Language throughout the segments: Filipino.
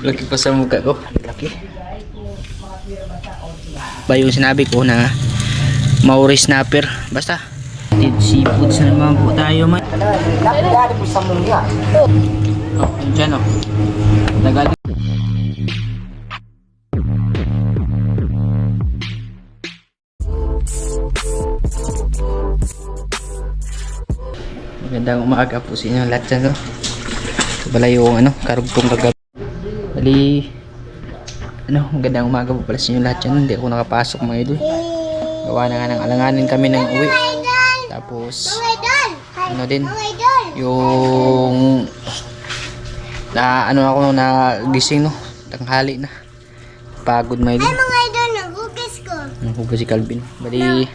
Laki pa sa mukha ko. Laki. Ba yung sinabi ko na Maori snapper. Basta seafoods na naman po tayo man. Oh, dyan oh. Tagal. Magandang umaga po sa inyo lahat dyan no. Ito pala yung karugtong kagabi. Bali magandang umaga po pala sa inyo lahat dyan. Hindi ako nakapasok mga idol. Gawa na nga ng alanganin kami ng uwi. Tapos din yung ako na gising no. Tanghali na. Pagod mga idol. Nagugas ko. Nagugas si Calvin. Bali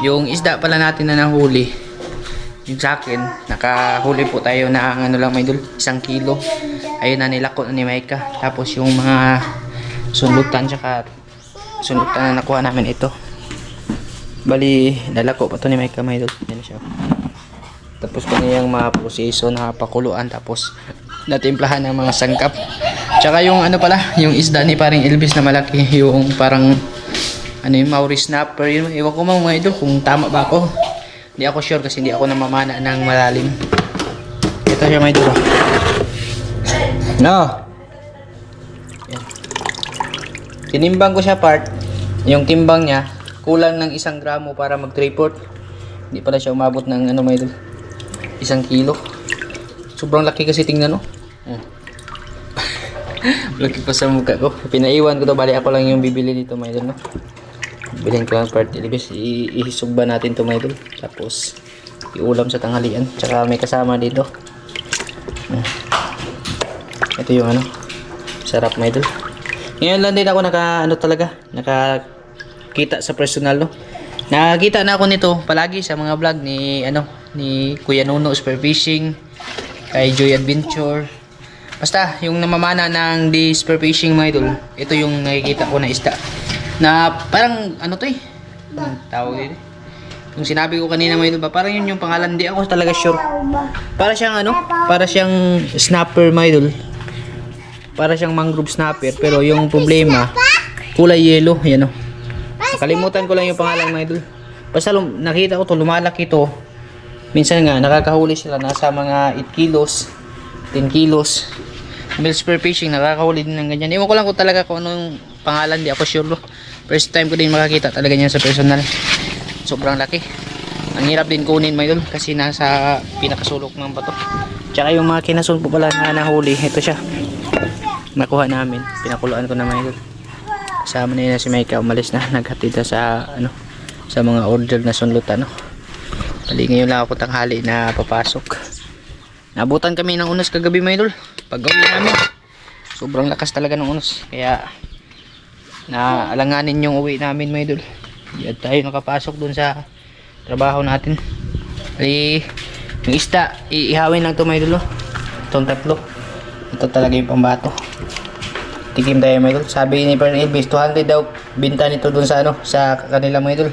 yung isda pala natin na nahuli. Yung sa akin, nakahuli po tayo na lang mga idol, 1 kilo. Ayun na nilako na ni Maika. Tapos yung mga sunlutan na nakuha namin ito. Bali, nalako pa to ni Maika mga idol. Yan siya. Tapos kaniyang mga proseso na pakuluan. Tapos natimplahan ng mga sangkap. Tsaka yung yung isda ni paring Elvis na malaki. Yung parang yung Maori snapper. Yun, ewan ko mga idol kung tama ba ako. Hindi ako sure kasi hindi ako namamana ng malalim. Ito siya may duro. No. Yan. Tinimbang ko siya part. Yung timbang niya kulang ng 1 gramo para mag 3/4. Hindi pala siya umabot ng may duro. 1 kilo. Sobrang laki kasi tingnan no. Laki pa sa mukha ko. Pinaiwan ko to, bali ako lang yung bibili dito may duro no. Bilhin ko lang part ilibis, ihisog ba natin to mga idol, tapos iulam sa tanghalian, tsaka may kasama dito. Ito yung sarap mga idol. Ngayon lang din ako nakakita sa personal no. Nakakita na ako nito palagi sa mga vlog ni ni Kuya Nuno Spearfishing, kay Joy Adventure. Basta yung namamana ng The Spearfishing mga idol, ito yung nakikita ko na isda na parang tawag dito. Yung sinabi ko kanina mga idol ba, parang yun yung pangalan, hindi ako talaga sure. Para siyang para siyang snapper mga idol. Para siyang mangrove snapper, pero yung problema kulay yellow, yan oh. Nakalimutan ko lang yung pangalan mga idol. Basta nakita ko to, lumalaki to. Minsan nga nakakahuli sila nasa mga 8 kilos, 10 kilos. Mill Spearfishing nakakahuli din ng ganyan. Ewan ko lang kung talaga kung anong pangalan, di ako sure. First time ko din makakita talaga niyan sa personal. Sobrang laki. Ang hirap din kunin mga idol kasi nasa pinakasulok ng bato. Tsaka yung mga kinasun po pala na nahuli, ito siya. Nakuha namin, pinakuluan ko na mga idol. Kasama na yun si Maika, umalis na, naghatid na sa sa mga order na sunlutan no. Bali ngayon lang ako tanghali na papasok. Nabutan kami ng unos kagabi mga idol. Pag-uwi namin, sobrang lakas talaga ng unos, kaya naalanganin yung uwi namin mga idol. Hindi tayo nakapasok dun sa trabaho natin. Bali yung isda iihawin lang to mga idol. Itong tatlo, ito talaga yung pambato. Tikim tayo mga idol. Sabi ni Parang Elvis 200 daw binta nito dun sa sa kanila mga idol.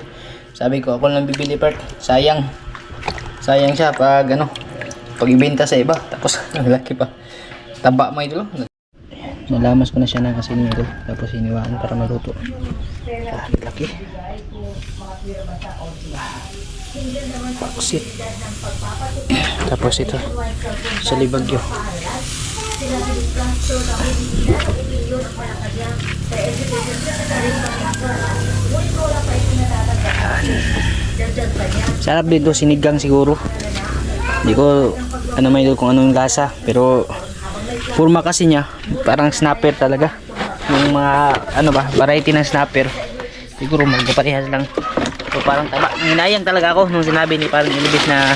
Sabi ko ako lang bibili part. Sayang siya pag pag ibenta sa iba, tapos ang laki pa, taba mga idol. Nalamas ko na siya ng asin mga idol, tapos iniwaan para maluto. Laki. Paksit. Tapos ito sa libagyo. Sarap dito, sinigang siguro. Hindi ko may idol kung anong lasa, pero forma kasi niya parang snapper talaga. Yung mga variety ng snapper siguro magkaparehas lang. So parang taba. Hinayang talaga ako nung sinabi ni parang Elvis na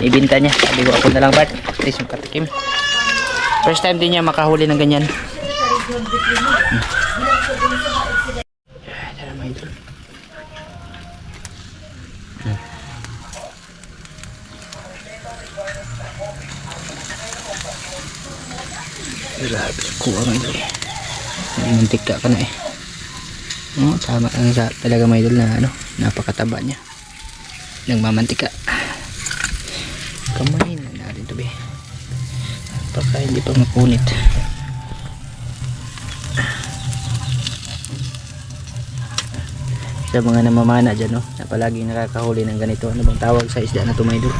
ibenta niya. Sabi ko ako na lang Bart, at least makatikim. First time din niya makahuli ng ganyan. Tara mga idol. Grabe, kuha mga idol. Mantika ka na eh. Sama ang talaga mga idol na napakataba niya. Nagmamantika. Kamay na natin ito be. Baka hindi pa mapunit. sa mga namamana dyan, no, na palaging nakakahuli ng ganito. Ano bang tawag sa isda na to, mga idol?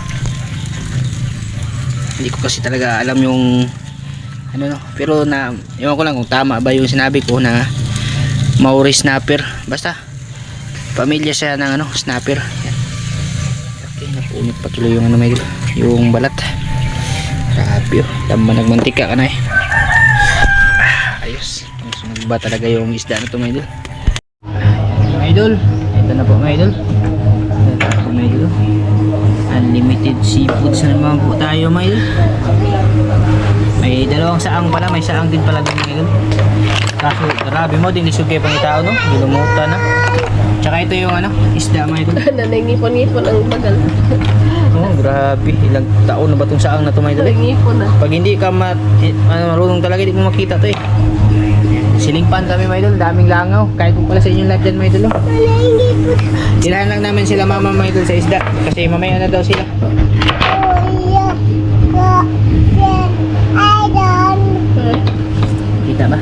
Hindi ko kasi talaga alam yung ano, no, pero na ewan ko lang kung tama ba yung sinabi ko na Maori snapper. Basta pamilya siya ng ano, snapper. Yan. Okay, napunit pa tuloy yung ano, mga idol, yung balat. Grabe, oh, tama, nagmantika ka na eh. Ayos, sunod ba talaga yung isda na to, mga idol? Mga idol, ito na po, mga idol. Ito na po, mga idol. Unlimited seafoods na naman po tayo, mga idol. May dalawang saang pala, may saang din pala din, mga idol. Kaso grabe mo, dinisugay pang tao, no? Gilumuta na. Tsaka ito yung ano, isda, mga idol. Nanangipon-ngipon ang bagal. Oh, grabe, ilang taon na ba itong saang na ito, mga idol? Nanangipon na. Pag hindi ka marunong talaga, hindi mo makita to eh. Silingpan kami, mga idol, daming langaw. Kahit kung pala sa inyong live dyan, mga idol. Tirahan lang namin sila mama, mga idol, sa isda. Kasi mamaya na daw sila. Kita ba?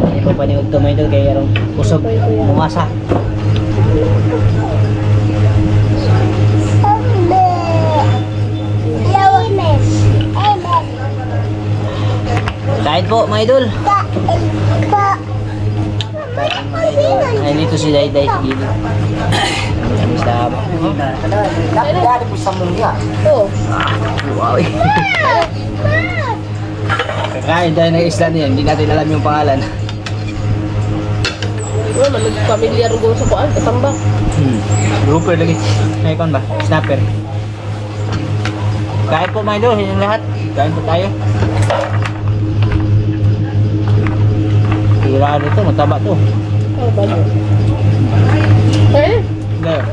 Hindi pa paniod to, mga idol, kaya yung usok mumasa. Kain po, mga idol. Ay, dito si Dayday sa gilid. Kami sa Dari po sa munya. Oo. wow. Kakain tayo ng isla niyan, hindi natin alam yung pangalan. Wala man nagpamilyar ko sa kuan, katambak. Grouper lagi. Ay, kon ba? Snapper. Kain po, mga idol, yung lahat. Kain po tayo. Tira nito, mataba to. Oh, bago. Eh? There.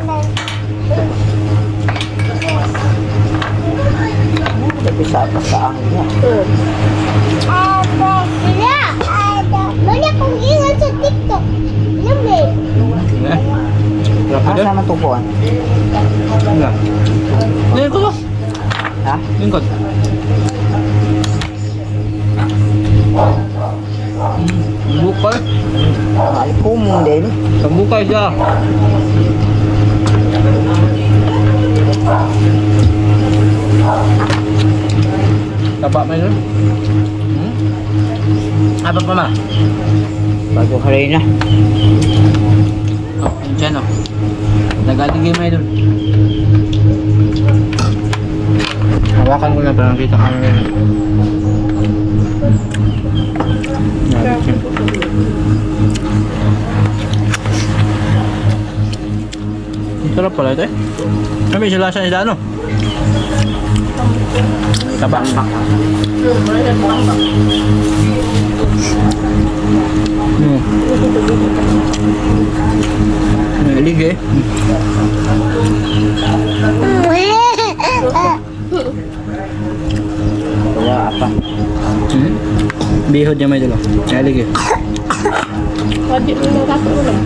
Bisa apa sa niya? Banyak kong ingat sa TikTok. Lamig. Berapa Asa man tukuan? Enggak. Lingkod ko. Ha? Lingkod. Bukay. Ay kumong din. Bukay siya. Taba mo yun? Apa pa ma? Bago hari na. Oh, yun dyan oh. Nagaligay mo yun. Hawakan ko na para nakita kami yun. Sarap pala ito eh. Kami sila sa isda ano? Taba. Ilig eh. Wala apa. Bihod niya may dalo. Ilig eh. Wadi mo lang kaso lang.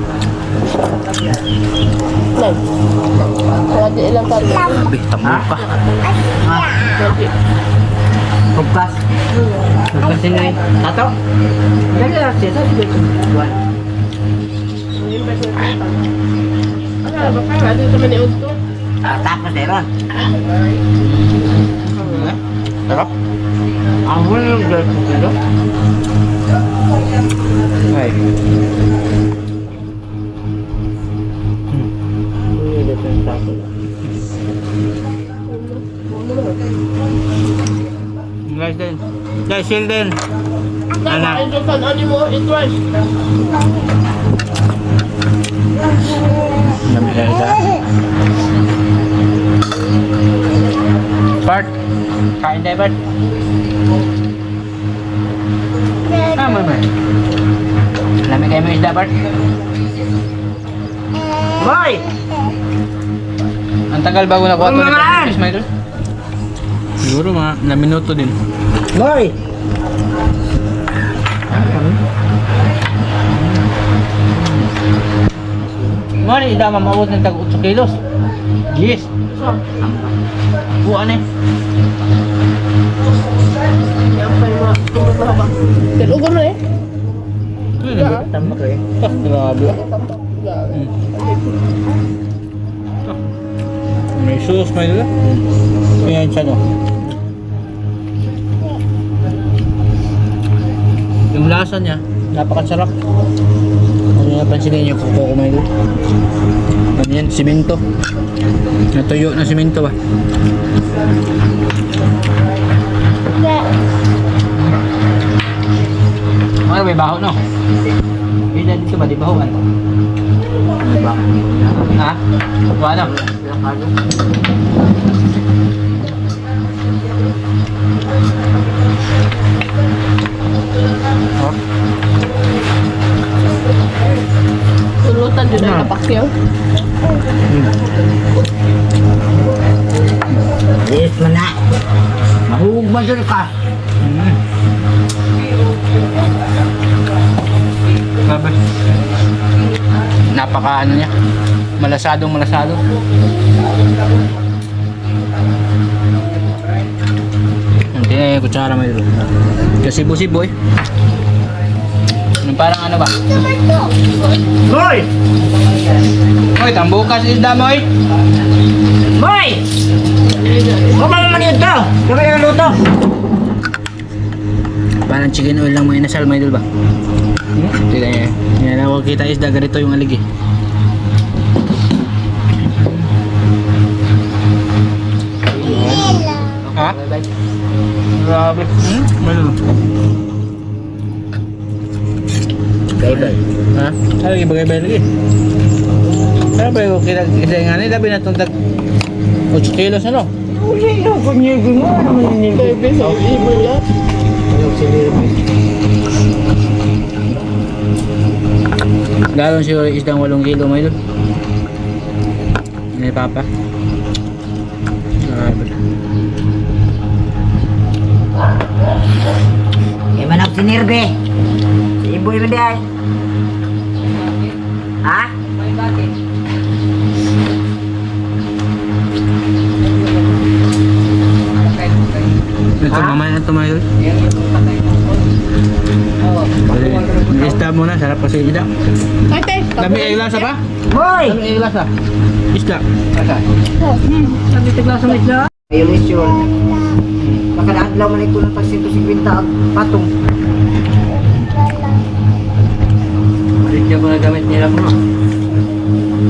Nay. Wadi ilang kali. Abih, tamo ka. Wadi. Pagkas. Pagkas ini. Tato. Lagi lah siya sa dito. Buwan. Ano ba ka? Ano sa maniud to? Tapos meron. Sarap. Ang huli yung dito dito. Ay. Guys din. Guys, shield din. Anak. Ito kan ano mo? Ito ay. Namisa. Bart. Kain tayo, Bart. Tama ba? Lamig kayo mga isda, Bart. Boy! Ang tagal bago nakuha ito ng fish, Michael? Siguro mga na minuto din. Boy. Mari, ida mamawot ng tag 8 kilos. Yes. Buwan eh. Yan pa yung mga tumutahaba. Tinugon na eh. Tambak eh. Grabe. May sauce, may dala. Ayan siya, no? Yung lasa niya, napakasarap. Ano yung pansinin niyo, kuko may dala. Ano yan, simento. Natuyo na simento ba? Ano, may baho, no? Hindi dito ba, di bahuan? May baho. Ha? Ano? Oh. Tulutan din ang kapakyaw. Yes, mana. Mahugog ba dyan ka? Grabe. Napaka ano niya. Malasadong malasado. Hindi na yung kutsara may dito. Kasibo-sibo eh. Yung parang ano ba? Boy! Hoy, tambukas isda mo eh. Boy! Kung naman yun to? Kami na luto. Parang chicken oil lang mga inasal may dito ba? Tignan niya. Yan ako kita isda, ganito yung alig eh. Ha? Grabe. Malo. Baby. Ha? Lagi bagay-bagay lagi. Kaya ba yung kita nga nila binatong 8 kilos ano? Uli no, kunyagi mo. Ano man yun? Baby, sa ibo yan. Ano siliri? Galon siguro isdang 8 kilo may doon. Ni Papa. Grabe. Eh, manap si Nirbe. Si Iboy mo dahil. Ha? Ito mamaya na tumayo. Isda muna, sarap kasi isda. Ay, te. Dami ay lasa pa? Boy! Dami ay lasa. Isda. Sabi tigla sa isda. Ayun is yun. Makalaadlaw man ito ng pag 150 ang patong. Bigyan ko na gamit nila ko.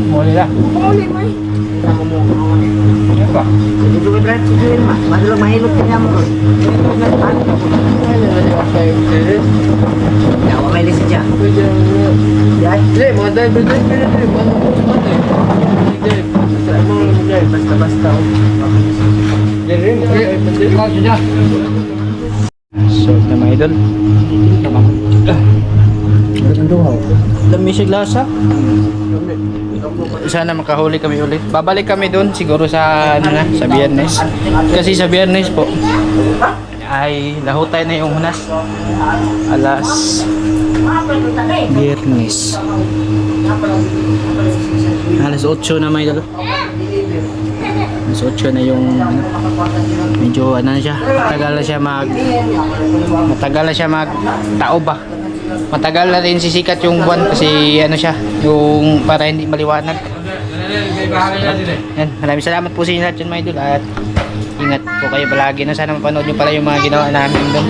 Muli na. Pumuli mo eh. Tama mo ako naman eh. Yan ba? Sige, sige, Brad. Sige, ma. Madalang mahilot ka niya mo ko. Ay, nalala. Yawa may lisa dyan. Pwede ang... Yan. Hindi, mga diver din. Ano ko naman eh. Hindi. Sa mga mga basta-basta. Hindi, ay pandiri. So, na mga idol. Lamisig lasa. Sana makahuli kami ulit. Babalik kami doon siguro sa ano na, sa Biyernes. Kasi sa Biyernes po ay lahutay na yung hunas. Biyernes. Alas 8 na may dalo. Alas 8 na yung ano, medyo ano na siya. Matagal na siya mag tao ba. Matagal na rin sisikat yung buwan kasi ano siya, yung para hindi maliwanag. Yan, maraming salamat po sa inyo lahat yun mga idol at ingat po kayo palagi na sana mapanood nyo pala yung mga ginawa namin doon.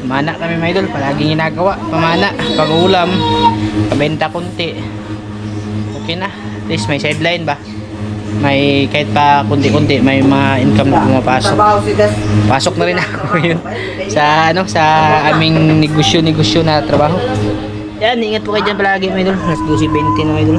Pamana kami mga idol, palaging ginagawa. Pamana, pag-ulam, pabenta konti. Okay na, at least may sideline ba? May kahit pa kunti-kunti may mga income na pumapasok. Pasok na rin ako yun sa ano sa aming negosyo na trabaho. Yan, ingat po kayo dyan palagi mga idol. Mas 12:20 na mga idol.